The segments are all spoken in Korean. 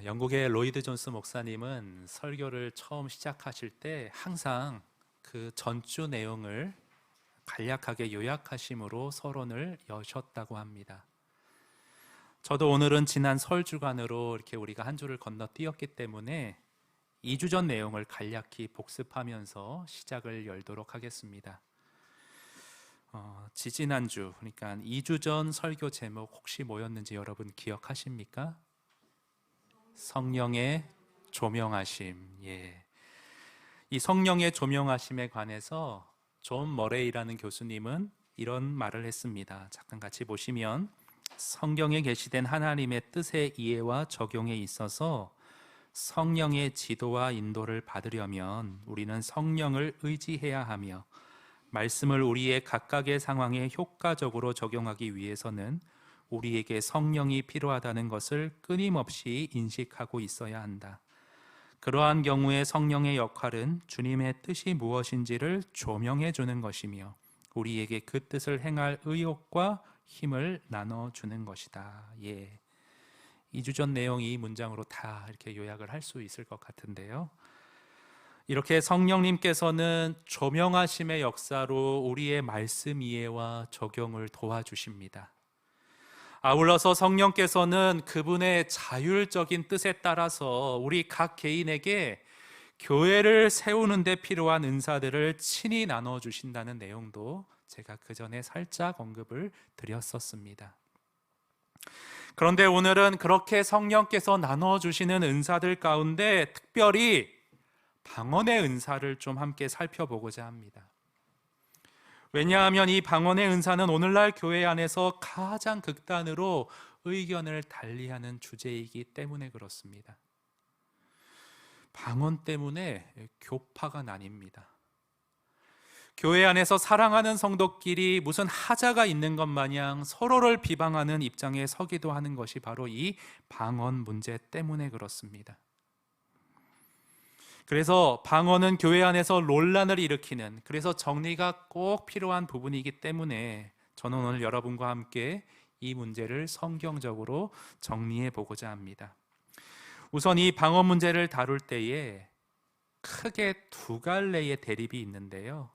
영국의 로이드 존스 목사님은 설교를 처음 시작하실 때 항상 그 전주 내용을 간략하게 요약하심으로 서론을 여셨다고 합니다. 저도 오늘은 지난 설 주간으로 이렇게 우리가 한 주를 건너뛰었기 때문에 2주 전 내용을 간략히 복습하면서 시작을 열도록 하겠습니다. 지지난주, 그러니까 2주 전 설교 제목 혹시 뭐였는지 여러분 기억하십니까? 성령의 조명하심. 이 성령의 조명하심에 관해서 존 머레이라는 교수님은 이런 말을 했습니다. 잠깐 같이 보시면, 성경에 계시된 하나님의 뜻의 이해와 적용에 있어서 성령의 지도와 인도를 받으려면 우리는 성령을 의지해야 하며, 말씀을 우리의 각각의 상황에 효과적으로 적용하기 위해서는 우리에게 성령이 필요하다는 것을 끊임없이 인식하고 있어야 한다. 그러한 경우에 성령의 역할은 주님의 뜻이 무엇인지를 조명해 주는 것이며 우리에게 그 뜻을 행할 의욕과 힘을 나눠주는 것이다. 2주 전 내용 이 문장으로 다 이렇게 요약을 할 수 있을 것 같은데요. 이렇게 성령님께서는 조명하심의 역사로 우리의 말씀 이해와 적용을 도와주십니다. 아울러서 성령께서는 그분의 자율적인 뜻에 따라서 우리 각 개인에게 교회를 세우는 데 필요한 은사들을 친히 나눠주신다는 내용도 제가 그 전에 살짝 언급을 드렸었습니다. 그런데 오늘은 그렇게 성령께서 나눠주시는 은사들 가운데 특별히 방언의 은사를 좀 함께 살펴보고자 합니다. 왜냐하면 이 방언의 은사는 오늘날 교회 안에서 가장 극단으로 의견을 달리하는 주제이기 때문에 그렇습니다. 방언 때문에 교파가 나뉩니다. 교회 안에서 사랑하는 성도끼리 무슨 하자가 있는 것 마냥 서로를 비방하는 입장에 서기도 하는 것이 바로 이 방언 문제 때문에 그렇습니다. 그래서 방언은 교회 안에서 논란을 일으키는, 그래서 정리가 꼭 필요한 부분이기 때문에 저는 오늘 여러분과 함께 이 문제를 성경적으로 정리해 보고자 합니다. 우선 이 방언 문제를 다룰 때에 크게 두 갈래의 대립이 있는데요.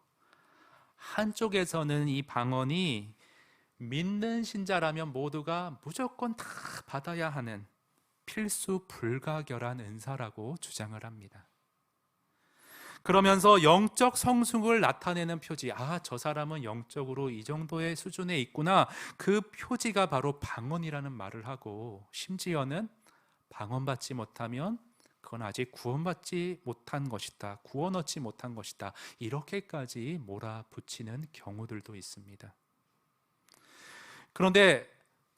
한쪽에서는 이 방언이 믿는 신자라면 모두가 무조건 다 받아야 하는 필수 불가결한 은사라고 주장을 합니다. 그러면서 영적 성숙을 나타내는 표지, 저 사람은 영적으로 이 정도의 수준에 있구나, 그 표지가 바로 방언이라는 말을 하고, 심지어는 방언받지 못하면 그건 아직 구원받지 못한 것이다, 구원 얻지 못한 것이다, 이렇게까지 몰아붙이는 경우들도 있습니다. 그런데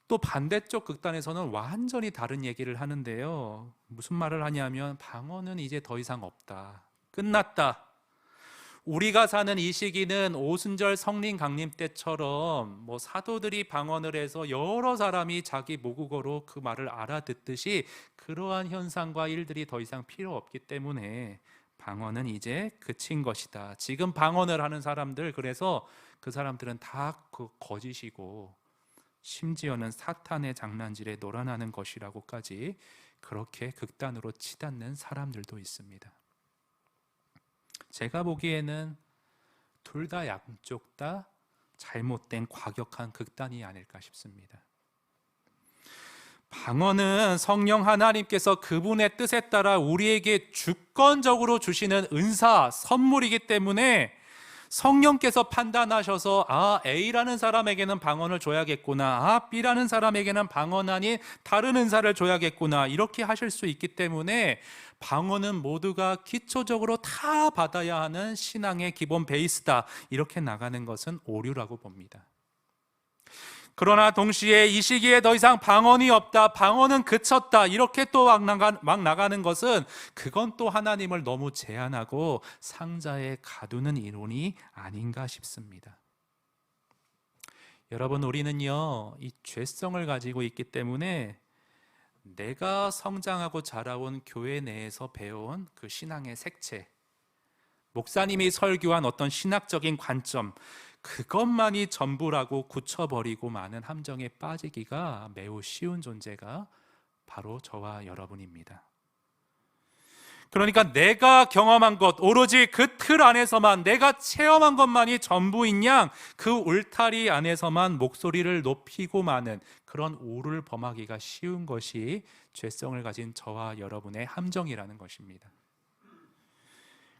또 반대쪽 극단에서는 완전히 다른 얘기를 하는데요. 무슨 말을 하냐면, 방언은 이제 더 이상 없다, 끝났다. 우리가 사는 이 시기는 오순절 성령 강림 때처럼 사도들이 방언을 해서 여러 사람이 자기 모국어로 그 말을 알아듣듯이 그러한 현상과 일들이 더 이상 필요 없기 때문에 방언은 이제 그친 것이다. 지금 방언을 하는 사람들, 그래서 그 사람들은 다 거짓이고 심지어는 사탄의 장난질에 놀아나는 것이라고까지 그렇게 극단으로 치닫는 사람들도 있습니다. 제가 보기에는 둘 다, 양쪽 다 잘못된 과격한 극단이 아닐까 싶습니다. 방언은 성령 하나님께서 그분의 뜻에 따라 우리에게 주권적으로 주시는 은사, 선물이기 때문에 성령께서 판단하셔서 A라는 사람에게는 방언을 줘야겠구나, B라는 사람에게는 방언 아닌 다른 은사를 줘야겠구나, 이렇게 하실 수 있기 때문에 방언은 모두가 기초적으로 다 받아야 하는 신앙의 기본 베이스다, 이렇게 나가는 것은 오류라고 봅니다. 그러나 동시에 이 시기에 더 이상 방언이 없다, 방언은 그쳤다, 이렇게 또 막 나가는 것은, 그건 또 하나님을 너무 제한하고 상자에 가두는 이론이 아닌가 싶습니다. 여러분, 우리는요, 이 죄성을 가지고 있기 때문에 내가 성장하고 자라온 교회 내에서 배워온 그 신앙의 색채, 목사님이 설교한 어떤 신학적인 관점, 그것만이 전부라고 굳혀버리고 많은 함정에 빠지기가 매우 쉬운 존재가 바로 저와 여러분입니다. 그러니까 내가 경험한 것, 오로지 그 틀 안에서만, 내가 체험한 것만이 전부인 양, 그 울타리 안에서만 목소리를 높이고 마는 그런 오를 범하기가 쉬운 것이 죄성을 가진 저와 여러분의 함정이라는 것입니다.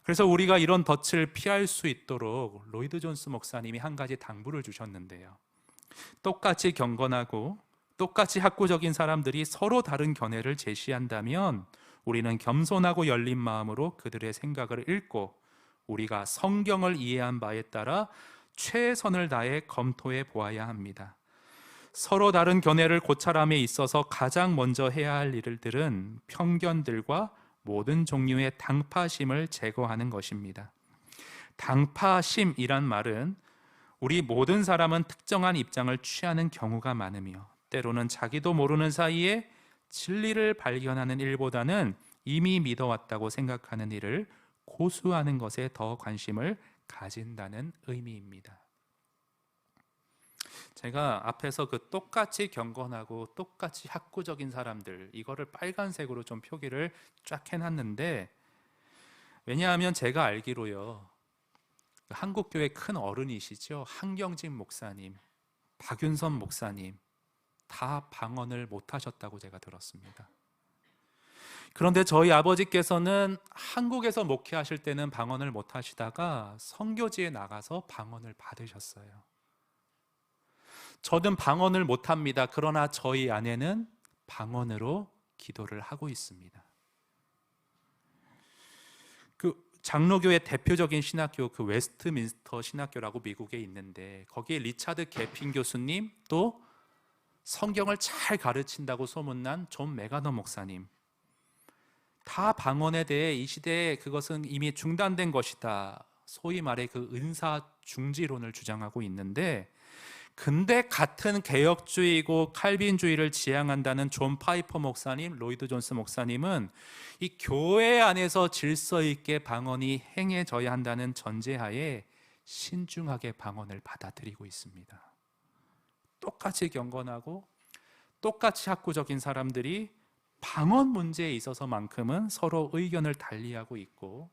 그래서 우리가 이런 덫을 피할 수 있도록 로이드 존스 목사님이 한 가지 당부를 주셨는데요. 똑같이 경건하고 똑같이 학구적인 사람들이 서로 다른 견해를 제시한다면 우리는 겸손하고 열린 마음으로 그들의 생각을 읽고 우리가 성경을 이해한 바에 따라 최선을 다해 검토해 보아야 합니다. 서로 다른 견해를 고찰함에 있어서 가장 먼저 해야 할 일들은 편견들과 모든 종류의 당파심을 제거하는 것입니다. 당파심이란 말은 우리 모든 사람은 특정한 입장을 취하는 경우가 많으며 때로는 자기도 모르는 사이에 진리를 발견하는 일보다는 이미 믿어왔다고 생각하는 일을 고수하는 것에 더 관심을 가진다는 의미입니다. 제가 앞에서 그 똑같이 경건하고 똑같이 학구적인 사람들, 이거를 빨간색으로 좀 표기를 쫙 해놨는데, 왜냐하면 제가 알기로요, 한국교회 큰 어른이시죠, 한경진 목사님, 박윤선 목사님 다 방언을 못하셨다고 제가 들었습니다. 그런데 저희 아버지께서는 한국에서 목회하실 때는 방언을 못하시다가 선교지에 나가서 방언을 받으셨어요. 저는 방언을 못합니다. 그러나 저희 아내는 방언으로 기도를 하고 있습니다. 그 장로교의 대표적인 신학교, 그 웨스트민스터 신학교라고 미국에 있는데 거기에 리차드 개핀 교수님, 또 성경을 잘 가르친다고 소문난 존 메가너 목사님, 다 방언에 대해 이 시대에 그것은 이미 중단된 것이다, 소위 말해 그 은사 중지론을 주장하고 있는데, 근데 같은 개혁주의고 칼빈주의를 지향한다는 존 파이퍼 목사님, 로이드 존스 목사님은 이 교회 안에서 질서 있게 방언이 행해져야 한다는 전제하에 신중하게 방언을 받아들이고 있습니다. 똑같이 경건하고 똑같이 학구적인 사람들이 방언 문제에 있어서만큼은 서로 의견을 달리하고 있고,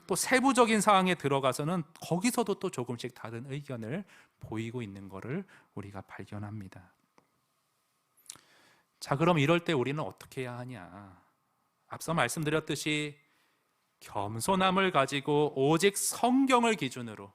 또 세부적인 사항에 들어가서는 거기서도 또 조금씩 다른 의견을 보이고 있는 것을 우리가 발견합니다. 자, 그럼 이럴 때 우리는 어떻게 해야 하냐? 앞서 말씀드렸듯이 겸손함을 가지고 오직 성경을 기준으로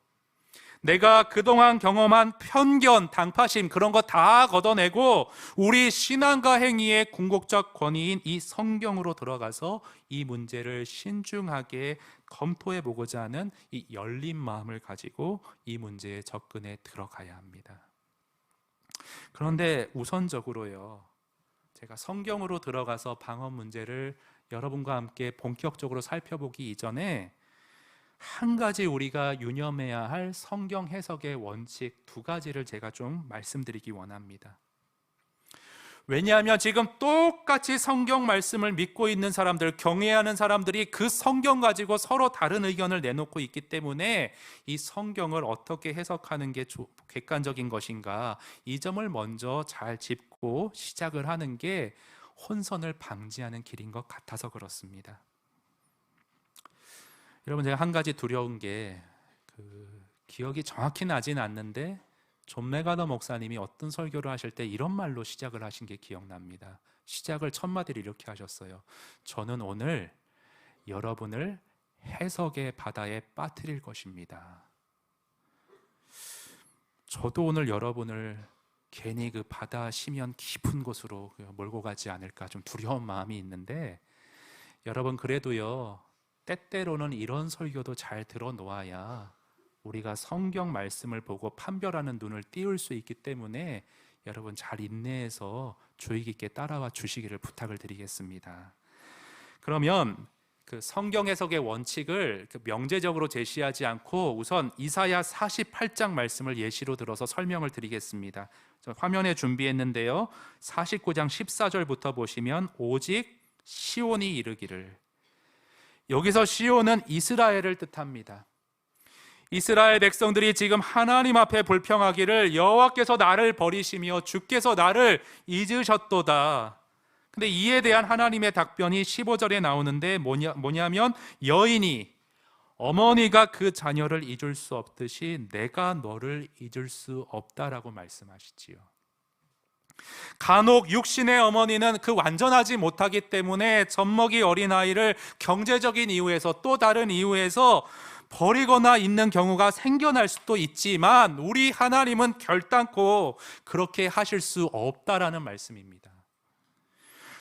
내가 그동안 경험한 편견, 당파심, 그런 거 다 걷어내고 우리 신앙과 행위의 궁극적 권위인 이 성경으로 들어가서 이 문제를 신중하게 검토해 보고자 하는 이 열린 마음을 가지고 이 문제에 접근해 들어가야 합니다. 그런데 우선적으로요, 제가 성경으로 들어가서 방언 문제를 여러분과 함께 본격적으로 살펴보기 이전에 한 가지 우리가 유념해야 할 성경 해석의 원칙 두 가지를 제가 좀 말씀드리기 원합니다. 왜냐하면 지금 똑같이 성경 말씀을 믿고 있는 사람들, 경외하는 사람들이 그 성경 가지고 서로 다른 의견을 내놓고 있기 때문에 이 성경을 어떻게 해석하는 게 객관적인 것인가, 이 점을 먼저 잘 짚고 시작을 하는 게 혼선을 방지하는 길인 것 같아서 그렇습니다. 여러분, 제가 한 가지 두려운 게 기억이 정확히 나진 않는데 존 메가더 목사님이 어떤 설교를 하실 때 이런 말로 시작을 하신 게 기억납니다. 시작을 첫 마디를 이렇게 하셨어요. 저는 오늘 여러분을 해석의 바다에 빠뜨릴 것입니다. 저도 오늘 여러분을 괜히 그 바다 심연 깊은 곳으로 몰고 가지 않을까 좀 두려운 마음이 있는데, 여러분 그래도요, 때때로는 이런 설교도 잘 들어놓아야 우리가 성경 말씀을 보고 판별하는 눈을 띄울 수 있기 때문에 여러분 잘 인내해서 주의 깊게 따라와 주시기를 부탁을 드리겠습니다. 그러면 그 성경 해석의 원칙을 명제적으로 제시하지 않고 우선 이사야 48장 말씀을 예시로 들어서 설명을 드리겠습니다. 화면에 준비했는데요, 49장 14절부터 보시면 오직 시온이 이르기를, 여기서 시온은 이스라엘을 뜻합니다. 이스라엘 백성들이 지금 하나님 앞에 불평하기를 여호와께서 나를 버리시며 주께서 나를 잊으셨도다. 근데 이에 대한 하나님의 답변이 15절에 나오는데 뭐냐면 여인이 어머니가 그 자녀를 잊을 수 없듯이 내가 너를 잊을 수 없다라고 말씀하시지요. 간혹 육신의 어머니는 그 완전하지 못하기 때문에 젖먹이 어린아이를 경제적인 이유에서 또 다른 이유에서 버리거나 있는 경우가 생겨날 수도 있지만 우리 하나님은 결단코 그렇게 하실 수 없다라는 말씀입니다.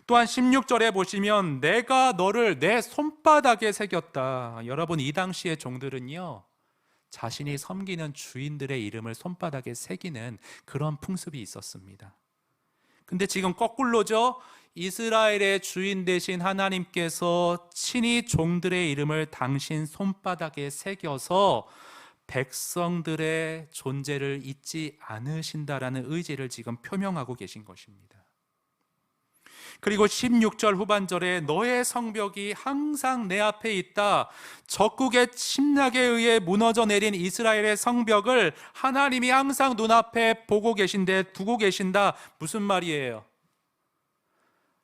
또한 16절에 보시면 내가 너를 내 손바닥에 새겼다. 여러분, 이 당시의 종들은요, 자신이 섬기는 주인들의 이름을 손바닥에 새기는 그런 풍습이 있었습니다. 근데 지금 거꾸로죠. 이스라엘의 주인 되신 하나님께서 친히 종들의 이름을 당신 손바닥에 새겨서 백성들의 존재를 잊지 않으신다라는 의지를 지금 표명하고 계신 것입니다. 그리고 16절 후반절에 너의 성벽이 항상 내 앞에 있다. 적국의 침략에 의해 무너져 내린 이스라엘의 성벽을 하나님이 항상 눈앞에 보고 계신데 두고 계신다. 무슨 말이에요?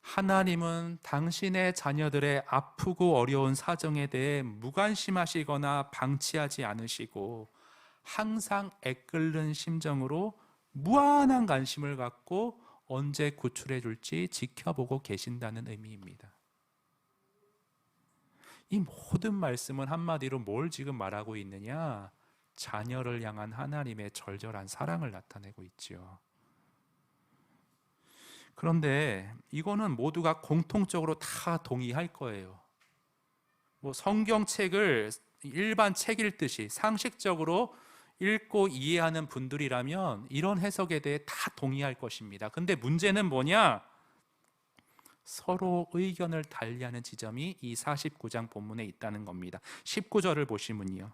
하나님은 당신의 자녀들의 아프고 어려운 사정에 대해 무관심하시거나 방치하지 않으시고 항상 애끓는 심정으로 무한한 관심을 갖고 언제 구출해 줄지 지켜보고 계신다는 의미입니다. 이 모든 말씀은 한마디로 뭘 지금 말하고 있느냐? 자녀를 향한 하나님의 절절한 사랑을 나타내고 있지요. 그런데 이거는 모두가 공통적으로 다 동의할 거예요. 성경책을 일반 책 읽듯이 상식적으로 읽고 이해하는 분들이라면 이런 해석에 대해 다 동의할 것입니다. 근데 문제는 뭐냐? 서로 의견을 달리하는 지점이 이 49장 본문에 있다는 겁니다. 19절을 보시면요,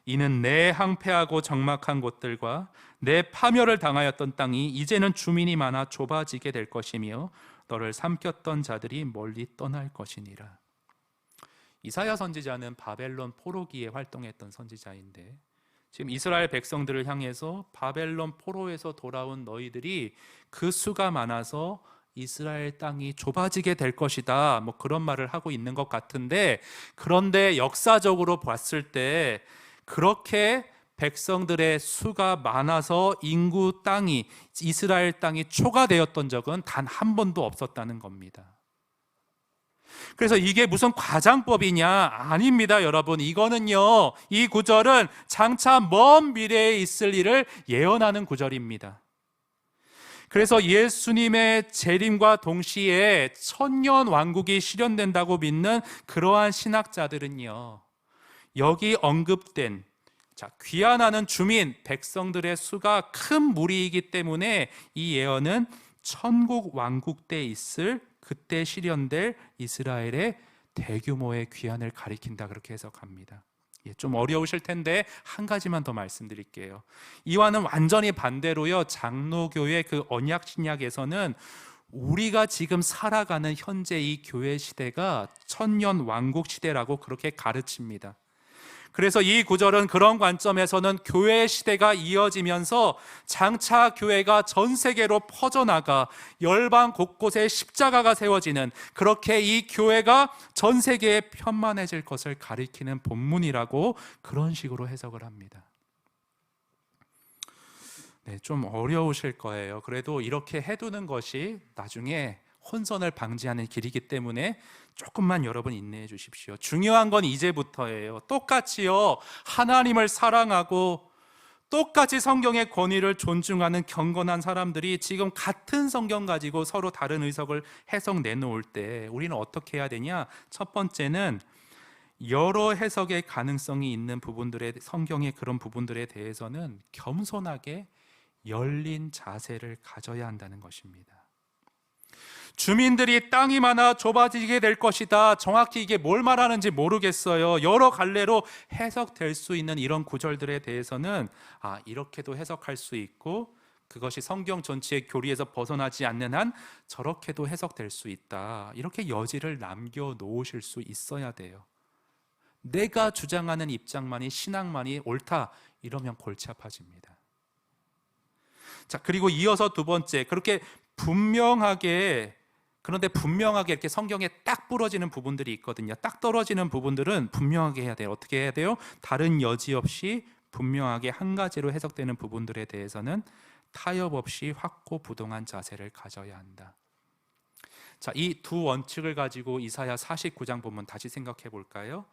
이는 내 항폐하고 적막한 곳들과 내 파멸을 당하였던 땅이 이제는 주민이 많아 좁아지게 될 것이며 너를 삼켰던 자들이 멀리 떠날 것이니라. 이사야 선지자는 바벨론 포로기에 활동했던 선지자인데 지금 이스라엘 백성들을 향해서 바벨론 포로에서 돌아온 너희들이 그 수가 많아서 이스라엘 땅이 좁아지게 될 것이다, 그런 말을 하고 있는 것 같은데, 그런데 역사적으로 봤을 때 그렇게 백성들의 수가 많아서 인구 땅이, 이스라엘 땅이 초과되었던 적은 단 한 번도 없었다는 겁니다. 그래서 이게 무슨 과장법이냐? 아닙니다, 여러분. 이거는요, 이 구절은 장차 먼 미래에 있을 일을 예언하는 구절입니다. 그래서 예수님의 재림과 동시에 천년 왕국이 실현된다고 믿는 그러한 신학자들은요, 여기 언급된 귀환하는 주민, 백성들의 수가 큰 무리이기 때문에 이 예언은 천국 왕국 때 있을, 그때 실현될 이스라엘의 대규모의 귀환을 가리킨다, 그렇게 해석합니다. 좀 어려우실 텐데 한 가지만 더 말씀드릴게요. 이와는 완전히 반대로요, 장로교의 그 언약 신약에서는 우리가 지금 살아가는 현재 이 교회 시대가 천년 왕국 시대라고 그렇게 가르칩니다. 그래서 이 구절은 그런 관점에서는 교회의 시대가 이어지면서 장차 교회가 전 세계로 퍼져나가 열방 곳곳에 십자가가 세워지는, 그렇게 이 교회가 전 세계에 편만해질 것을 가리키는 본문이라고 그런 식으로 해석을 합니다. 좀 어려우실 거예요. 그래도 이렇게 해두는 것이 나중에 혼선을 방지하는 길이기 때문에 조금만 여러분 인내해 주십시오. 중요한 건 이제부터예요. 똑같이요, 하나님을 사랑하고 똑같이 성경의 권위를 존중하는 경건한 사람들이 지금 같은 성경 가지고 서로 다른 해석을 내놓을 때 우리는 어떻게 해야 되냐? 첫 번째는 여러 해석의 가능성이 있는 부분들의, 성경의 그런 부분들에 대해서는 겸손하게 열린 자세를 가져야 한다는 것입니다. 주민들이 땅이 많아 좁아지게 될 것이다, 정확히 이게 뭘 말하는지 모르겠어요. 여러 갈래로 해석될 수 있는 이런 구절들에 대해서는 이렇게도 해석할 수 있고, 그것이 성경 전체의 교리에서 벗어나지 않는 한 저렇게도 해석될 수 있다, 이렇게 여지를 남겨놓으실 수 있어야 돼요. 내가 주장하는 입장만이, 신앙만이 옳다, 이러면 골치 아파집니다. 그리고 이어서 두 번째, 그렇게 분명하게 그런데 분명하게 이렇게 성경에 딱 부러지는 부분들이 있거든요. 딱 떨어지는 부분들은 분명하게 해야 돼요. 어떻게 해야 돼요? 다른 여지 없이 분명하게 한 가지로 해석되는 부분들에 대해서는 타협 없이 확고부동한 자세를 가져야 한다. 자, 이 두 원칙을 가지고 이사야 49장 본문 다시 생각해 볼까요?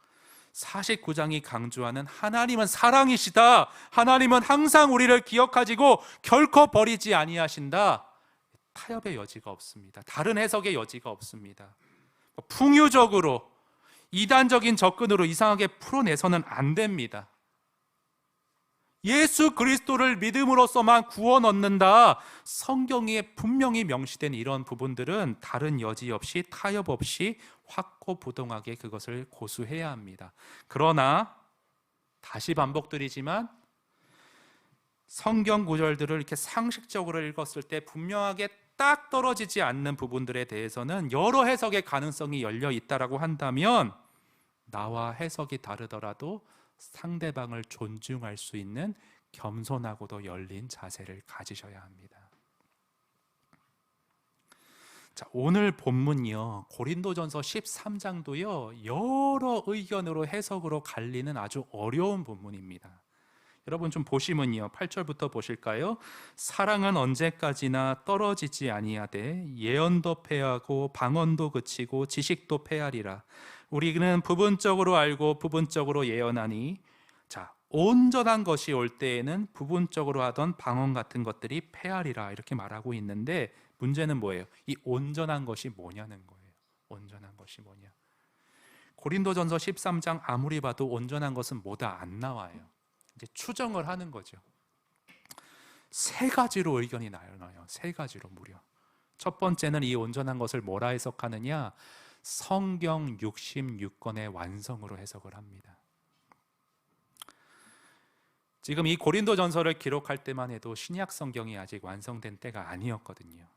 49장이 강조하는 하나님은 사랑이시다. 하나님은 항상 우리를 기억하시고 결코 버리지 아니하신다. 타협의 여지가 없습니다. 다른 해석의 여지가 없습니다. 풍유적으로 이단적인 접근으로 이상하게 풀어내서는 안 됩니다. 예수 그리스도를 믿음으로써만 구원 얻는다. 성경에 분명히 명시된 이런 부분들은 다른 여지 없이 타협 없이 확고부동하게 그것을 고수해야 합니다. 그러나 다시 반복드리지만 성경 구절들을 이렇게 상식적으로 읽었을 때 분명하게 딱 떨어지지 않는 부분들에 대해서는 여러 해석의 가능성이 열려 있다라고 한다면 나와 해석이 다르더라도 상대방을 존중할 수 있는 겸손하고도 열린 자세를 가지셔야 합니다. 자, 오늘 본문이요, 고린도전서 13장도요 여러 의견으로 해석으로 갈리는 아주 어려운 본문입니다. 여러분 좀 보시면요, 8절부터 보실까요? 사랑은 언제까지나 떨어지지 아니하되 예언도 패하고 방언도 그치고 지식도 패하리라. 우리는 부분적으로 알고 부분적으로 예언하니, 자, 온전한 것이 올 때에는 부분적으로 하던 방언 같은 것들이 패하리라, 이렇게 말하고 있는데 문제는 뭐예요? 이 온전한 것이 뭐냐는 거예요. 온전한 것이 뭐냐? 고린도전서 13장 아무리 봐도 온전한 것은 뭐다 안 나와요. 이제 추정을 하는 거죠. 세 가지로 의견이 나눠요. 세 가지로 무려. 첫 번째는 이 온전한 것을 뭐라 해석하느냐? 성경 66권의 완성으로 해석을 합니다. 지금 이 고린도전서를 기록할 때만 해도 신약 성경이 아직 완성된 때가 아니었거든요.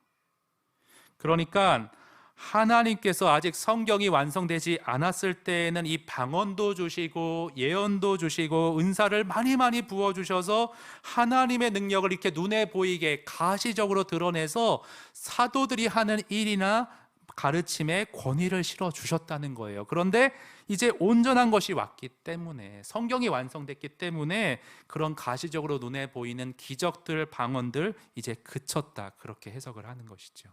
그러니까 하나님께서 아직 성경이 완성되지 않았을 때에는 이 방언도 주시고 예언도 주시고 은사를 많이 부어주셔서 하나님의 능력을 이렇게 눈에 보이게 가시적으로 드러내서 사도들이 하는 일이나 가르침에 권위를 실어 주셨다는 거예요. 그런데 이제 온전한 것이 왔기 때문에, 성경이 완성됐기 때문에 그런 가시적으로 눈에 보이는 기적들, 방언들 이제 그쳤다, 그렇게 해석을 하는 것이죠.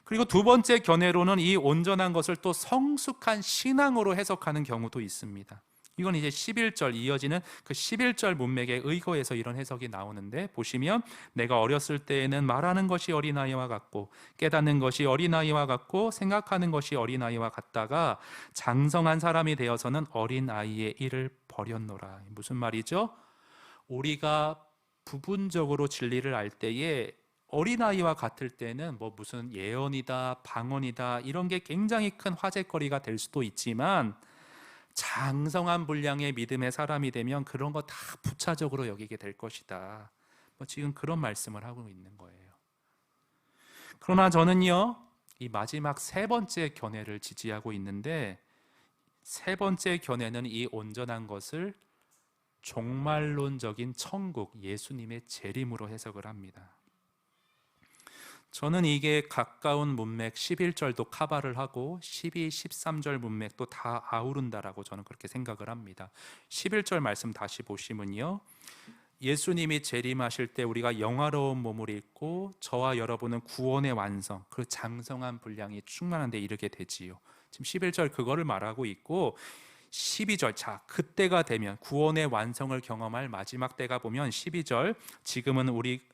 그리고 두 번째 견해로는 이 온전한 것을 또 성숙한 신앙으로 해석하는 경우도 있습니다. 이건 이제 11절 이어지는 그 11절 문맥에 의거해서 이런 해석이 나오는데, 보시면 내가 어렸을 때에는 말하는 것이 어린아이와 같고 깨닫는 것이 어린아이와 같고 생각하는 것이 어린아이와 같다가 장성한 사람이 되어서는 어린아이의 일을 버렸노라. 무슨 말이죠? 우리가 부분적으로 진리를 알 때에 어린아이와 같을 때는 뭐 무슨 예언이다 방언이다 이런 게 굉장히 큰 화제거리가 될 수도 있지만, 장성한 분량의 믿음의 사람이 되면 그런 거 다 부차적으로 여기게 될 것이다. 뭐 지금 그런 말씀을 하고 있는 거예요. 그러나 저는요, 이 마지막 세 번째 견해를 지지하고 있는데, 세 번째 견해는 이 온전한 것을 종말론적인 천국, 예수님의 재림으로 해석을 합니다. 저는 이게 가까운 문맥 11절도 커버를 하고 12, 13절 문맥도 다 아우른다라고 저는 그렇게 생각을 합니다. 11절 말씀 다시 보시면요, 예수님이 재림하실 때 우리가 영화로운 몸을 입고 저와 여러분은 구원의 완성, 그 장성한 분량이 충만한 데 이르게 되지요. 지금 11절 그거를 말하고 있고, 12절, 자, 그때가 되면 구원의 완성을 경험할 마지막 때가 보면 12절, 지금은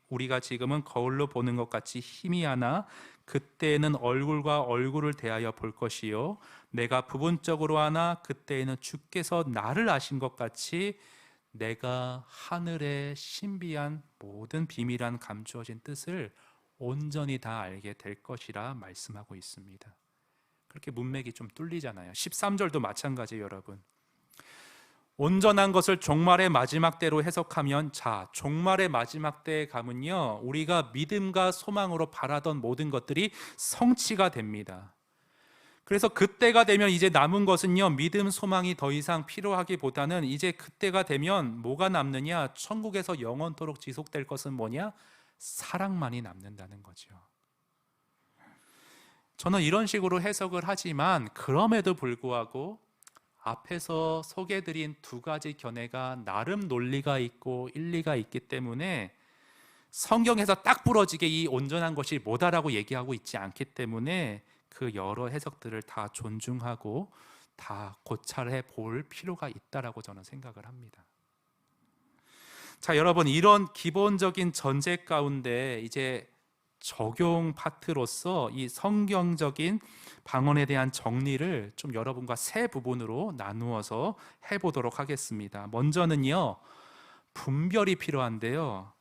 우리가 지금은 거울로 보는 것 같이 희미하나 그때에는 얼굴과 얼굴을 대하여 볼 것이요 내가 부분적으로 하나 그때에는 주께서 나를 아신 것 같이 내가 하늘의 신비한 모든 비밀한 감추어진 뜻을 온전히 다 알게 될 것이라 말씀하고 있습니다. 그렇게 문맥이 좀 뚫리잖아요. 13절도 마찬가지예요, 여러분. 온전한 것을 종말의 마지막 때로 해석하면, 자, 종말의 마지막 때에 가면요, 우리가 믿음과 소망으로 바라던 모든 것들이 성취가 됩니다. 그래서 그때가 되면 이제 남은 것은요, 믿음, 소망이 더 이상 필요하기보다는 이제 그때가 되면 뭐가 남느냐? 천국에서 영원토록 지속될 것은 뭐냐? 사랑만이 남는다는 거죠. 저는 이런 식으로 해석을 하지만 그럼에도 불구하고 앞에서 소개드린 두 가지 견해가 나름 논리가 있고 일리가 있기 때문에 성경에서 딱 부러지게 이 온전한 것이 뭐다라고 얘기하고 있지 않기 때문에 그 여러 해석들을 다 존중하고 다 고찰해 볼 필요가 있다라고 저는 생각을 합니다. 자, 여러분, 이런 기본적인 전제 가운데 이제 적용 파트로서 이 성경적인 방언에 대한 정리를 좀 여러분과 세 부분으로 나누어서 해보도록 하겠습니다. 먼저는요, 분별이 필요한데요.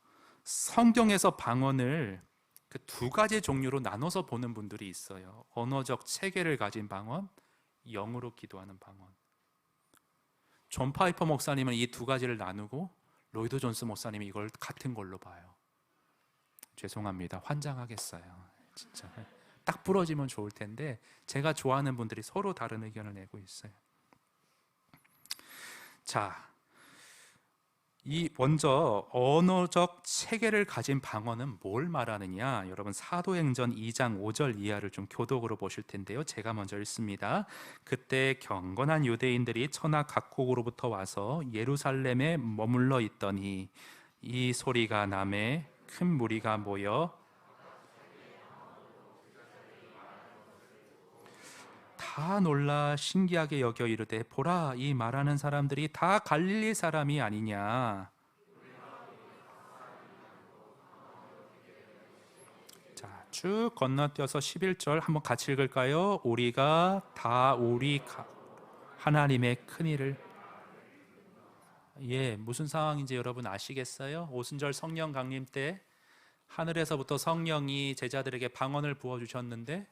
성경에서 방언을 그 두 가지 종류로 나눠서 보는 분들이 있어요. 언어적 체계를 가진 방언, 영으로 기도하는 방언. 존 파이퍼 목사님은 이 두 가지를 나누고 로이드 존스 목사님이 이걸 같은 걸로 봐요. 죄송합니다. 환장하겠어요. 진짜 딱 부러지면 좋을 텐데 제가 좋아하는 분들이 서로 다른 의견을 내고 있어요. 자, 이 먼저 언어적 체계를 가진 방언은 뭘 말하느냐? 여러분 사도행전 2장 5절 이하를 좀 교독으로 보실 텐데요. 제가 먼저 읽습니다. 그때 경건한 유대인들이 천하 각국으로부터 와서 예루살렘에 머물러 있더니 이 소리가 남에 큰 무리가 모여 다 놀라 신기하게 여겨 이르되 보라 이 말하는 사람들이 다 갈릴리 사람이 아니냐. 자, 쭉 건너뛰어서 11절 한번 같이 읽을까요? 우리가 다 하나님의 큰 일을 무슨 상황인지 여러분 아시겠어요? 오순절 성령 강림 때 하늘에서부터 성령이 제자들에게 방언을 부어주셨는데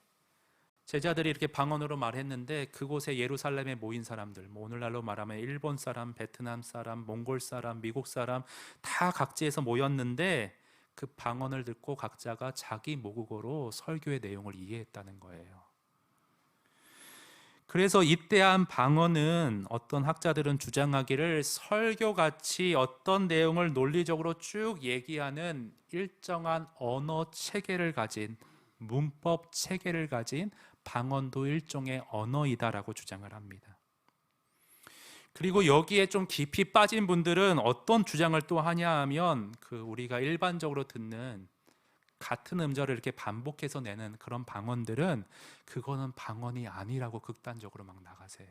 제자들이 이렇게 방언으로 말했는데 그곳에 예루살렘에 모인 사람들, 오늘날로 말하면 일본 사람, 베트남 사람, 몽골 사람, 미국 사람 다 각지에서 모였는데 그 방언을 듣고 각자가 자기 모국어로 설교의 내용을 이해했다는 거예요. 그래서 이때한 방언은 어떤 학자들은 주장하기를 설교같이 어떤 내용을 논리적으로 쭉 얘기하는 일정한 언어 체계를 가진 문법 체계를 가진 방언도 일종의 언어이다라고 주장을 합니다. 그리고 여기에 좀 깊이 빠진 분들은 어떤 주장을 또 하냐 하면 우리가 일반적으로 듣는 같은 음절을 이렇게 반복해서 내는 그런 방언들은 그거는 방언이 아니라고 극단적으로 막 나가세요.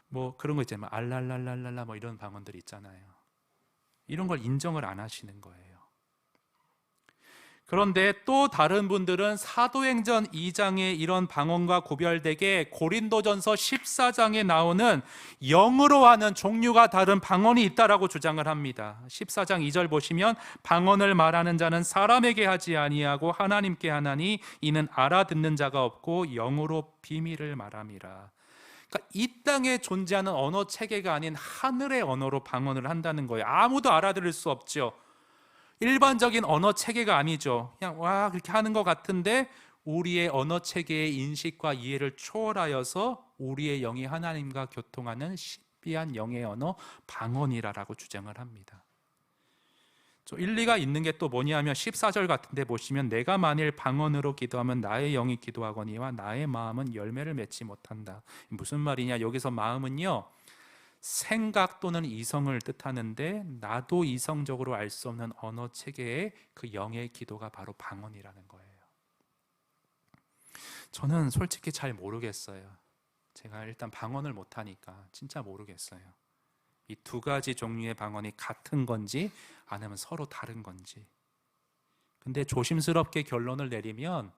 뭐 그런 거 있잖아요. 알랄랄랄랄라 뭐 이런 방언들 있잖아요. 이런 걸 인정을 안 하시는 거예요. 그런데 또 다른 분들은 사도행전 2장의 이런 방언과 구별되게 고린도전서 14장에 나오는 영으로 하는 종류가 다른 방언이 있다라고 주장을 합니다. 14장 2절 보시면 방언을 말하는 자는 사람에게 하지 아니하고 하나님께 하나니 이는 알아듣는 자가 없고 영으로 비밀을 말함이라. 그러니까 이 땅에 존재하는 언어 체계가 아닌 하늘의 언어로 방언을 한다는 거예요. 아무도 알아들을 수 없죠. 일반적인 언어 체계가 아니죠. 그냥 와 그렇게 하는 것 같은데 우리의 언어 체계의 인식과 이해를 초월하여서 우리의 영이 하나님과 교통하는 신비한 영의 언어 방언이라고 주장을 합니다. 일리가 있는 게 또 뭐냐면 14절 같은데 보시면 내가 만일 방언으로 기도하면 나의 영이 기도하거니와 나의 마음은 열매를 맺지 못한다. 무슨 말이냐? 여기서 마음은요 생각 또는 이성을 뜻하는데 나도 이성적으로 알 수 없는 언어 체계의 그 영의 기도가 바로 방언이라는 거예요. 저는 솔직히 잘 모르겠어요. 제가 일단 방언을 못하니까 진짜 모르겠어요. 이 두 가지 종류의 방언이 같은 건지 아니면 서로 다른 건지. 근데 조심스럽게 결론을 내리면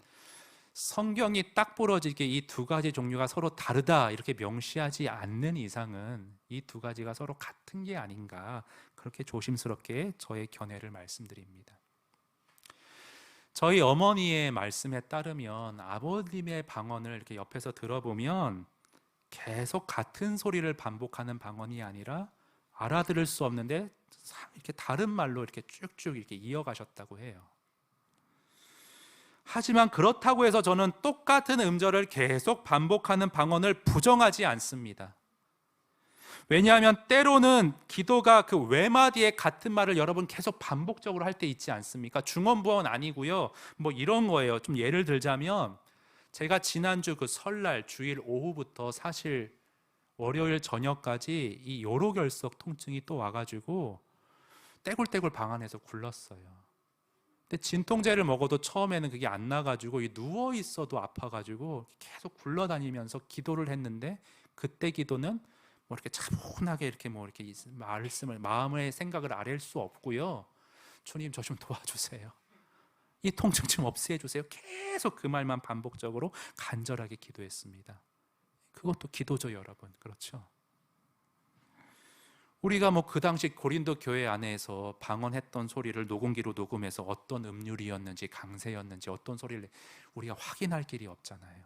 성경이 딱 부러지게 이 두 가지 종류가 서로 다르다 이렇게 명시하지 않는 이상은 이 두 가지가 서로 같은 게 아닌가 그렇게 조심스럽게 저의 견해를 말씀드립니다. 저희 어머니의 말씀에 따르면 아버님의 방언을 이렇게 옆에서 들어보면 계속 같은 소리를 반복하는 방언이 아니라 알아들을 수 없는데 이렇게 다른 말로 이렇게 쭉쭉 이렇게 이어가셨다고 해요. 하지만 그렇다고 해서 저는 똑같은 음절을 계속 반복하는 방언을 부정하지 않습니다. 왜냐하면 때로는 기도가 그 외마디에 같은 말을 여러분 계속 반복적으로 할 때 있지 않습니까? 중언부언 아니고요. 뭐 이런 거예요. 좀 예를 들자면 제가 지난주 그 설날 주일 오후부터 사실 월요일 저녁까지 이 요로결석 통증이 또 와가지고 떼굴떼굴 방 안에서 굴렀어요. 근데 진통제를 먹어도 처음에는 그게 안 나가지고 누워 있어도 아파가지고 계속 굴러다니면서 기도를 했는데, 그때 기도는 뭐 이렇게 차분하게 이렇게 뭐 이렇게 말씀을, 마음의 생각을 아랠 수 없고요. 주님, 저 좀 도와주세요. 이 통증 좀 없애 주세요. 계속 그 말만 반복적으로 간절하게 기도했습니다. 그것도 기도죠, 여러분. 그렇죠? 우리가 뭐 그 당시 고린도 교회 안에서 방언했던 소리를 녹음기로 녹음해서 어떤 음률이었는지, 강세였는지, 어떤 소리를 우리가 확인할 길이 없잖아요.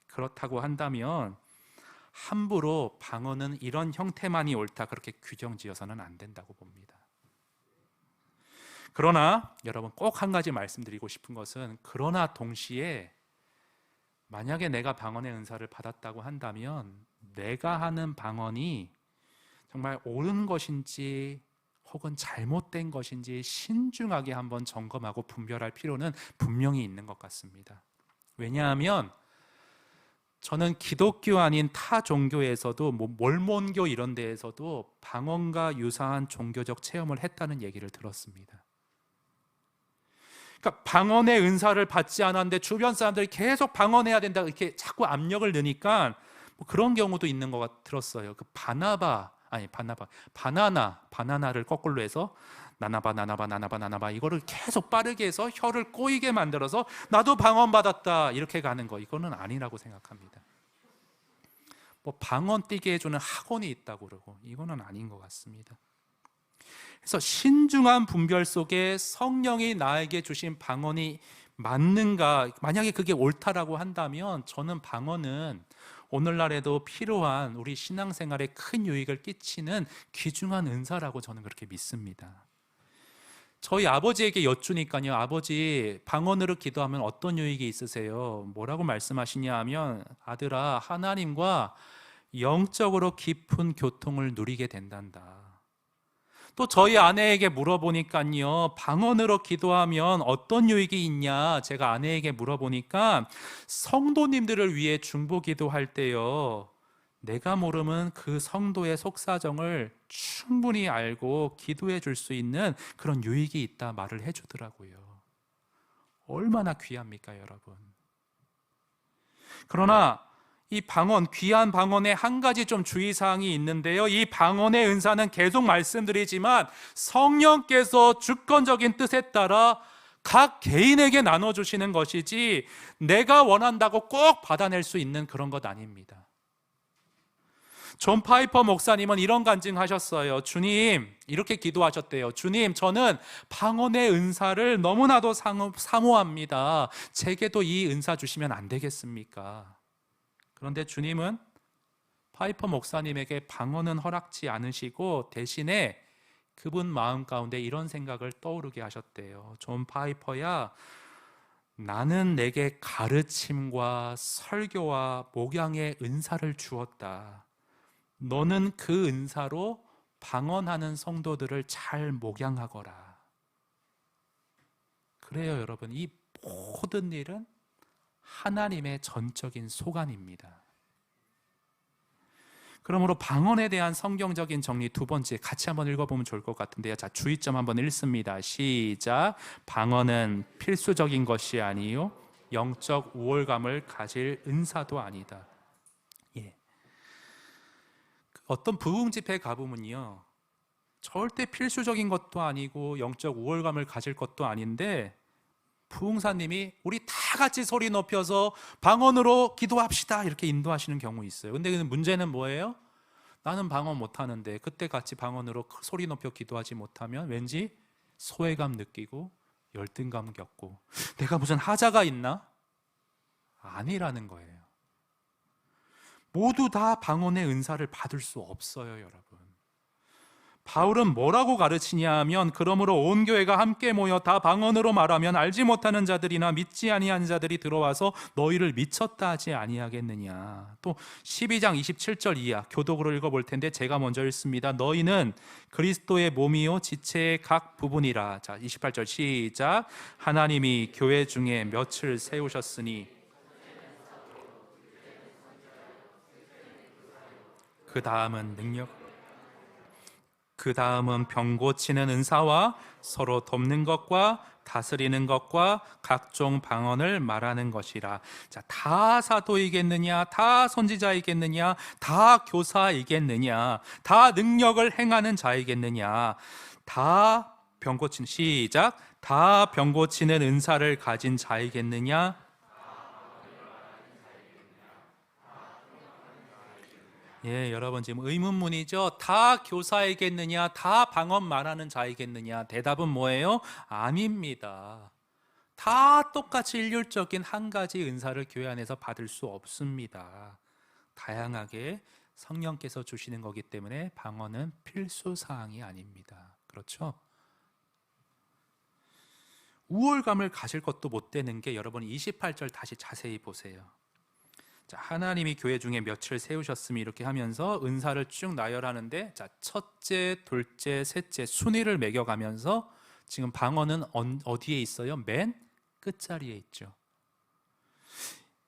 그렇다고 한다면 함부로 방언은 이런 형태만이 옳다 그렇게 규정지어서는 안 된다고 봅니다. 그러나 여러분, 꼭 한 가지 말씀드리고 싶은 것은, 그러나 동시에 만약에 내가 방언의 은사를 받았다고 한다면 내가 하는 방언이 정말 옳은 것인지 혹은 잘못된 것인지 신중하게 한번 점검하고 분별할 필요는 분명히 있는 것 같습니다. 왜냐하면 저는 기독교 아닌 타 종교에서도 뭐 몰몬교 이런 데에서도 방언과 유사한 종교적 체험을 했다는 얘기를 들었습니다. 그러니까 방언의 은사를 받지 않았는데 주변 사람들이 계속 방언해야 된다 이렇게 자꾸 압력을 넣으니까 뭐 그런 경우도 있는 것 들었어요. 그 바나나를 거꾸로 해서 나나바 이거를 계속 빠르게 해서 혀를 꼬이게 만들어서 나도 방언 받았다 이렇게 가는 거, 이거는 아니라고 생각합니다. 뭐 방언 띄게 해주는 학원이 있다고 그러고, 이거는 아닌 것 같습니다. 그래서 신중한 분별 속에 성령이 나에게 주신 방언이 맞는가, 만약에 그게 옳다라고 한다면 저는 방언은 오늘날에도 필요한 우리 신앙생활에 큰 유익을 끼치는 귀중한 은사라고 저는 그렇게 믿습니다. 저희 아버지에게 여쭈니까요, 아버지 방언으로 기도하면 어떤 유익이 있으세요? 뭐라고 말씀하시냐 하면, 아들아, 하나님과 영적으로 깊은 교통을 누리게 된단다. 또 저희 아내에게 물어보니까요, 방언으로 기도하면 어떤 유익이 있냐, 제가 아내에게 물어보니까 성도님들을 위해 중보 기도할 때요, 내가 모르면 그 성도의 속사정을 충분히 알고 기도해 줄 수 있는 그런 유익이 있다 말을 해주더라고요. 얼마나 귀합니까, 여러분? 그러나 이 방언, 귀한 방언에 한 가지 좀 주의사항이 있는데요, 이 방언의 은사는 계속 말씀드리지만 성령께서 주권적인 뜻에 따라 각 개인에게 나눠주시는 것이지 내가 원한다고 꼭 받아낼 수 있는 그런 것 아닙니다. 존 파이퍼 목사님은 이런 간증하셨어요. 주님, 이렇게 기도하셨대요. 주님, 저는 방언의 은사를 너무나도 사모합니다. 제게도 이 은사 주시면 안 되겠습니까? 그런데 주님은 파이퍼 목사님에게 방언은 허락지 않으시고 대신에 그분 마음 가운데 이런 생각을 떠오르게 하셨대요. 존 파이퍼야, 나는 내게 가르침과 설교와 목양의 은사를 주었다. 너는 그 은사로 방언하는 성도들을 잘 목양하거라. 그래요, 여러분. 이 모든 일은 하나님의 전적인 소관입니다. 그러므로 방언에 대한 성경적인 정리 두 번째 같이 한번 읽어보면 좋을 것 같은데요. 자, 주의점 한번 읽습니다. 시작. 방언은 필수적인 것이 아니요 영적 우월감을 가질 은사도 아니다. 예. 어떤 부흥 집회 가보면요, 절대 필수적인 것도 아니고 영적 우월감을 가질 것도 아닌데 부흥사님이 우리 다 같이 소리 높여서 방언으로 기도합시다 이렇게 인도하시는 경우 있어요. 근데 문제는 뭐예요? 나는 방언 못하는데 그때 같이 방언으로 소리 높여 기도하지 못하면 왠지 소외감 느끼고 열등감 겪고 내가 무슨 하자가 있나? 아니라는 거예요. 모두 다 방언의 은사를 받을 수 없어요, 여러분. 바울은 뭐라고 가르치냐 하면, 그러므로 온 교회가 함께 모여 다 방언으로 말하면 알지 못하는 자들이나 믿지 아니한 자들이 들어와서 너희를 미쳤다 하지 아니하겠느냐. 또 12장 27절 이하 교독으로 읽어볼 텐데 제가 먼저 읽습니다. 너희는 그리스도의 몸이요 지체의 각 부분이라. 자, 28절 시작. 하나님이 교회 중에 몇을 세우셨으니 그 다음은 병 고치는 은사와 서로 돕는 것과 다스리는 것과 각종 방언을 말하는 것이라. 자, 다 사도이겠느냐, 다 선지자이겠느냐, 다 교사이겠느냐, 다 능력을 행하는 자이겠느냐, 다 병 고치는, 시작, 다 병 고치는 은사를 가진 자이겠느냐. 예, 여러분 지금 의문문이죠. 다 교사이겠느냐, 다 방언 말하는 자이겠느냐. 대답은 뭐예요? 아닙니다. 다 똑같이 일률적인 한 가지 은사를 교회 안에서 받을 수 없습니다. 다양하게 성령께서 주시는 거기 때문에 방언은 필수 사항이 아닙니다. 그렇죠? 우월감을 가질 것도 못 되는 게, 여러분 28절 다시 자세히 보세요. 자, 하나님이 교회 중에 몇을 세우셨으니 이렇게 하면서 은사를 쭉 나열하는데, 자, 첫째, 둘째, 셋째 순위를 매겨가면서 지금 방언은 어디에 있어요? 맨 끝자리에 있죠.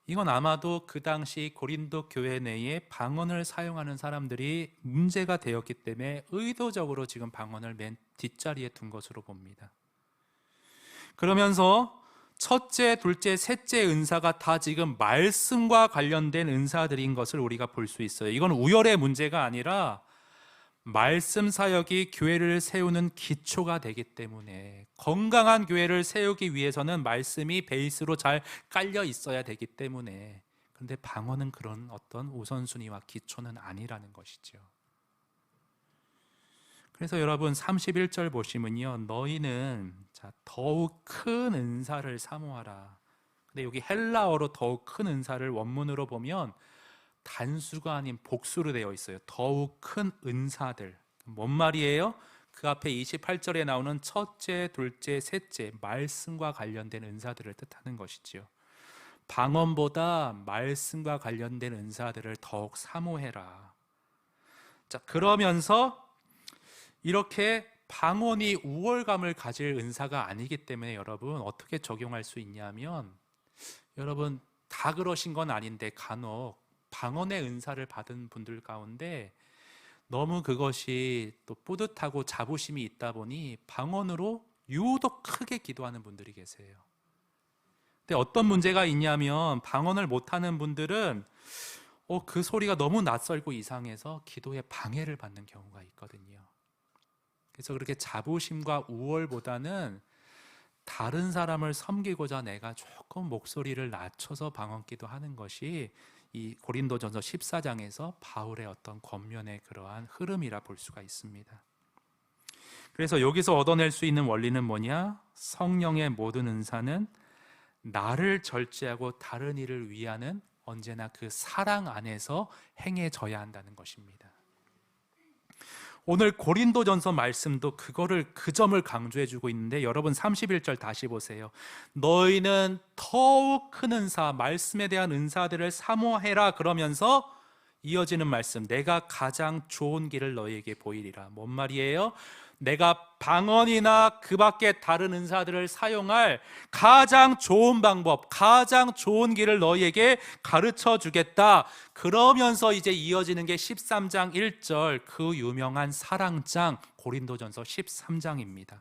이건 아마도 그 당시 고린도 교회 내에 방언을 사용하는 사람들이 문제가 되었기 때문에 의도적으로 지금 방언을 맨 뒷자리에 둔 것으로 봅니다. 그러면서 첫째, 둘째, 셋째 은사가 다 지금 말씀과 관련된 은사들인 것을 우리가 볼 수 있어요. 이건 우열의 문제가 아니라 말씀 사역이 교회를 세우는 기초가 되기 때문에, 건강한 교회를 세우기 위해서는 말씀이 베이스로 잘 깔려 있어야 되기 때문에, 그런데 방언은 그런 어떤 우선순위와 기초는 아니라는 것이죠. 그래서 여러분 31절 보시면요, 너희는 자, 더욱 큰 은사를 사모하라. 근데 여기 헬라어로 더욱 큰 은사를 원문으로 보면 단수가 아닌 복수로 되어 있어요. 더욱 큰 은사들. 뭔 말이에요? 그 앞에 28절에 나오는 첫째, 둘째, 셋째 말씀과 관련된 은사들을 뜻하는 것이지요. 방언보다 말씀과 관련된 은사들을 더욱 사모해라. 자, 그러면서 이렇게 방언이 우월감을 가질 은사가 아니기 때문에 여러분 어떻게 적용할 수 있냐면, 여러분 다 그러신 건 아닌데 간혹 방언의 은사를 받은 분들 가운데 너무 그것이 또 뿌듯하고 자부심이 있다 보니 방언으로 유독 크게 기도하는 분들이 계세요. 근데 어떤 문제가 있냐면, 방언을 못하는 분들은 그 소리가 너무 낯설고 이상해서 기도에 방해를 받는 경우가 있거든요. 그래서 그렇게 자부심과 우월보다는 다른 사람을 섬기고자 내가 조금 목소리를 낮춰서 방언기도 하는 것이 이 고린도전서 14장에서 바울의 어떤 권면의 그러한 흐름이라 볼 수가 있습니다. 그래서 여기서 얻어낼 수 있는 원리는 뭐냐? 성령의 모든 은사는 나를 절제하고 다른 이를 위하는 언제나 그 사랑 안에서 행해져야 한다는 것입니다. 오늘 고린도전서 말씀도 그 점을 강조해주고 있는데, 여러분 31절 다시 보세요. 너희는 더욱 큰 은사, 말씀에 대한 은사들을 사모해라. 그러면서 이어지는 말씀, 내가 가장 좋은 길을 너희에게 보이리라. 뭔 말이에요? 내가 방언이나 그 밖에 다른 은사들을 사용할 가장 좋은 방법, 가장 좋은 길을 너희에게 가르쳐 주겠다. 그러면서 이제 이어지는 게 13장 1절, 그 유명한 사랑장, 고린도전서 13장입니다.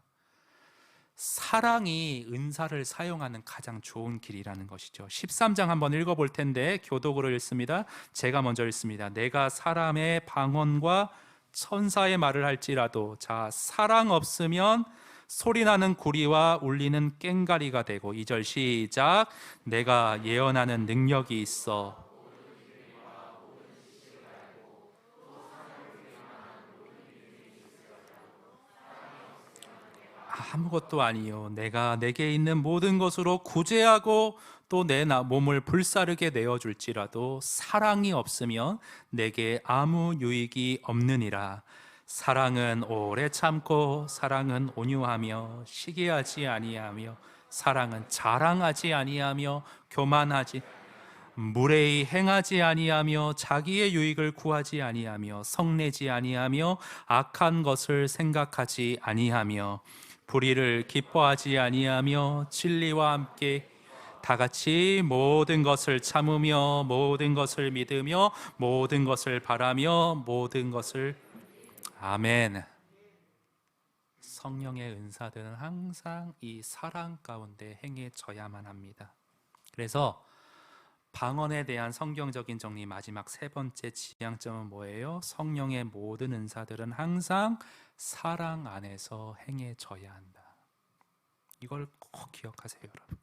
사랑이 은사를 사용하는 가장 좋은 길이라는 것이죠. 13장 한번 읽어볼 텐데 교독으로 읽습니다. 제가 먼저 읽습니다. 내가 사람의 방언과 천사의 말을 할지라도, 자, 사랑 없으면 소리나는 구리와 울리는 꽹가리가 되고, 2절 시작. 내가 예언하는 능력이 있어 아무것도 아니요 내가 내게 있는 모든 것으로 구제하고 또 내 몸을 불사르게 내어줄지라도 사랑이 없으면 내게 아무 유익이 없느니라. 사랑은 오래 참고 사랑은 온유하며 시기하지 아니하며 사랑은 자랑하지 아니하며 교만하지 무례히 행하지 아니하며 자기의 유익을 구하지 아니하며 성내지 아니하며 악한 것을 생각하지 아니하며 불의를 기뻐하지 아니하며 진리와 함께 다 같이 모든 것을 참으며 모든 것을 믿으며 모든 것을 바라며 모든 것을 아멘. 성령의 은사들은 항상 이 사랑 가운데 행해져야만 합니다. 그래서 방언에 대한 성경적인 정리 마지막 세 번째 지향점은 뭐예요? 성령의 모든 은사들은 항상 사랑 안에서 행해져야 한다. 이걸 꼭 기억하세요, 여러분.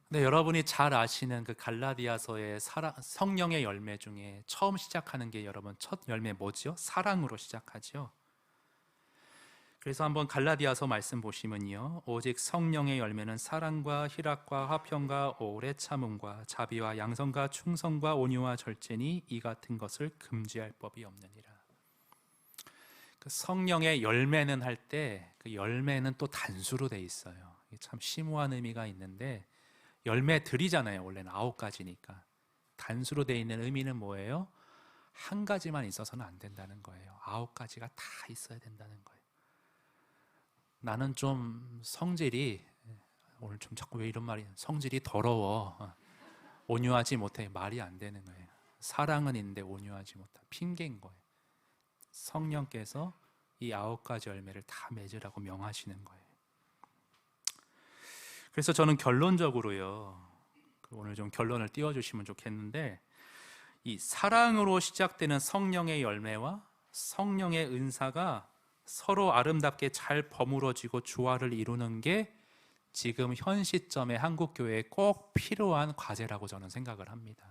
근데 여러분이 잘 아시는 그 갈라디아서의 성령의 열매 중에 처음 시작하는 게 여러분 첫 열매 뭐지요? 사랑으로 시작하죠. 그래서 한번 갈라디아서 말씀 보시면요, 오직 성령의 열매는 사랑과 희락과 화평과 오래 참음과 자비와 양선과 충성과 온유와 절제니 이 같은 것을 금지할 법이 없느니라. 그 성령의 열매는 할 때 그 열매는 또 단수로 돼 있어요. 참 심오한 의미가 있는데 열매들이잖아요. 원래는 9가지니까 단수로 돼 있는 의미는 뭐예요? 한 가지만 있어서는 안 된다는 거예요. 9가지가 다 있어야 된다는 거예요. 나는 좀 성질이, 오늘 좀 자꾸 왜 이런 말이, 성질이 더러워, 온유하지 못해, 말이 안 되는 거예요. 사랑은 있는데 온유하지 못해, 핑계인 거예요. 성령께서 이 9가지 열매를 다 맺으라고 명하시는 거예요. 그래서 저는 결론적으로요, 오늘 좀 결론을 띄워주시면 좋겠는데, 이 사랑으로 시작되는 성령의 열매와 성령의 은사가 서로 아름답게 잘 버무러지고 조화를 이루는 게 지금 현 시점에 한국 교회에 꼭 필요한 과제라고 저는 생각을 합니다.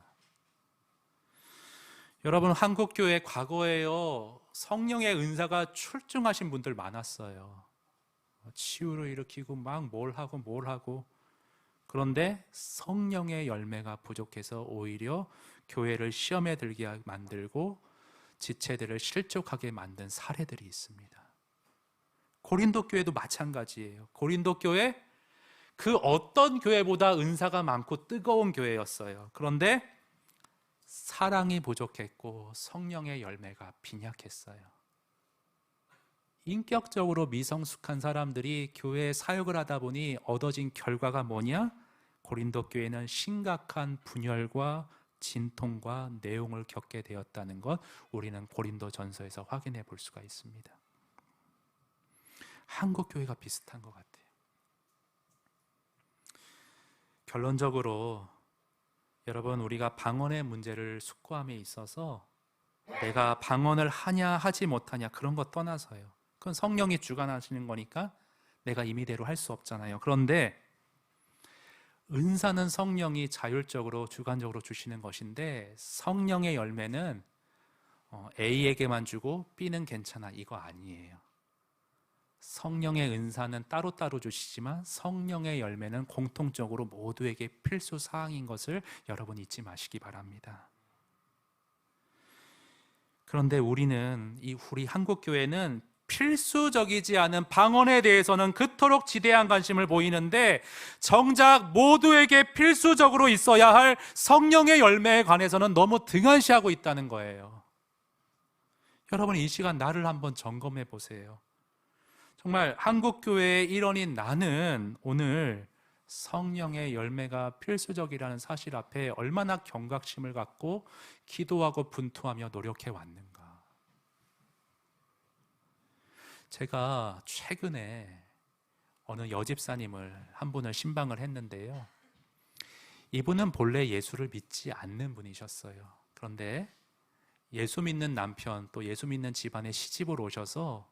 여러분, 한국 교회 과거에요, 성령의 은사가 출중하신 분들 많았어요. 치유를 일으키고 막 뭘 하고 그런데 성령의 열매가 부족해서 오히려 교회를 시험에 들게 만들고 지체들을 실족하게 만든 사례들이 있습니다. 고린도 교회도 마찬가지예요. 고린도 교회 그 어떤 교회보다 은사가 많고 뜨거운 교회였어요. 그런데 사랑이 부족했고 성령의 열매가 빈약했어요. 인격적으로 미성숙한 사람들이 교회에 사역을 하다 보니 얻어진 결과가 뭐냐? 고린도 교회는 심각한 분열과 진통과 내용을 겪게 되었다는 것, 우리는 고린도 전서에서 확인해 볼 수가 있습니다. 한국 교회가 비슷한 것 같아요. 결론적으로 여러분, 우리가 방언의 문제를 숙고함에 있어서 내가 방언을 하냐 하지 못하냐 그런 거 떠나서요, 그건 성령이 주관하시는 거니까 내가 임의대로 할 수 없잖아요. 그런데 은사는 성령이 자율적으로 주관적으로 주시는 것인데, 성령의 열매는 A에게만 주고 B는 괜찮아, 이거 아니에요. 성령의 은사는 따로따로 주시지만 성령의 열매는 공통적으로 모두에게 필수 사항인 것을 여러분 잊지 마시기 바랍니다. 그런데 우리 한국 교회는 필수적이지 않은 방언에 대해서는 그토록 지대한 관심을 보이는데, 정작 모두에게 필수적으로 있어야 할 성령의 열매에 관해서는 너무 등한시하고 있다는 거예요. 여러분, 이 시간 나를 한번 점검해 보세요. 정말 한국교회의 일원인 나는 오늘 성령의 열매가 필수적이라는 사실 앞에 얼마나 경각심을 갖고 기도하고 분투하며 노력해 왔는가. 제가 최근에 어느 여집사님을 한 분을 신방을 했는데요, 이분은 본래 예수를 믿지 않는 분이셨어요. 그런데 예수 믿는 남편, 또 예수 믿는 집안에 시집을 오셔서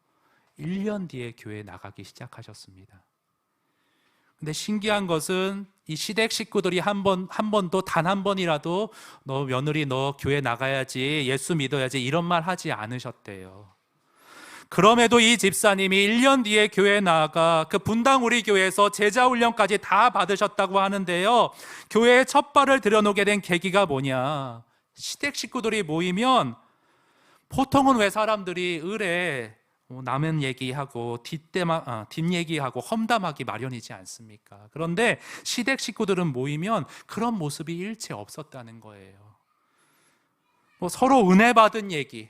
1년 뒤에 교회에 나가기 시작하셨습니다. 근데 신기한 것은 이 시댁 식구들이 한 번도 단 한 번이라도 너 며느리 너 교회 나가야지, 예수 믿어야지 이런 말 하지 않으셨대요. 그럼에도 이 집사님이 1년 뒤에 교회에 나가 그 분당 우리 교회에서 제자 훈련까지 다 받으셨다고 하는데요, 교회에 첫 발을 들여놓게 된 계기가 뭐냐? 시댁 식구들이 모이면 보통은 왜 사람들이 을에 남은 얘기하고 뒷얘기하고 험담하기 마련이지 않습니까? 그런데 시댁 식구들은 모이면 그런 모습이 일체 없었다는 거예요. 서로 은혜 받은 얘기,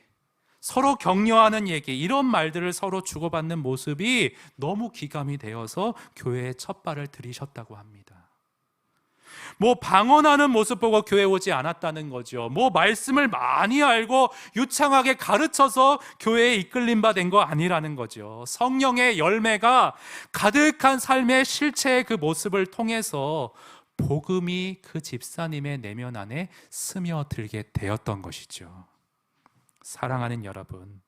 서로 격려하는 얘기, 이런 말들을 서로 주고받는 모습이 너무 기감이 되어서 교회에 첫 발을 들이셨다고 합니다. 방언하는 모습 보고 교회 오지 않았다는 거죠. 말씀을 많이 알고 유창하게 가르쳐서 교회에 이끌림 바 된 거 아니라는 거죠. 성령의 열매가 가득한 삶의 실체의 그 모습을 통해서 복음이 그 집사님의 내면 안에 스며들게 되었던 것이죠. 사랑하는 여러분,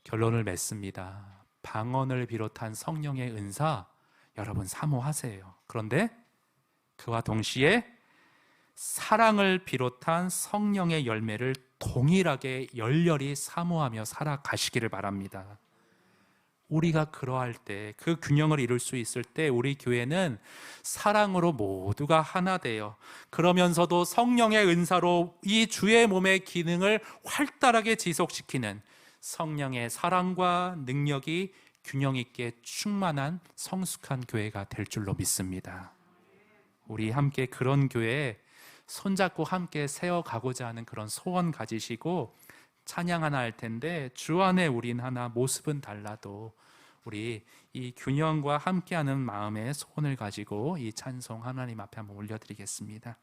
결론을 맺습니다. 방언을 비롯한 성령의 은사, 여러분 사모하세요. 그런데 그와 동시에 사랑을 비롯한 성령의 열매를 동일하게 열렬히 사모하며 살아가시기를 바랍니다. 우리가 그러할 때, 그 균형을 이룰 수 있을 때 우리 교회는 사랑으로 모두가 하나 되어, 그러면서도 성령의 은사로 이 주의 몸의 기능을 활달하게 지속시키는 성령의 사랑과 능력이 균형 있게 충만한 성숙한 교회가 될 줄로 믿습니다. 우리 함께 그런 교회에 손잡고 함께 세워가고자 하는 그런 소원 가지시고 찬양 하나 할 텐데, 주 안에 우린 하나, 모습은 달라도 우리 이 균형과 함께하는 마음의 소원을 가지고 이 찬송 하나님 앞에 한번 올려드리겠습니다.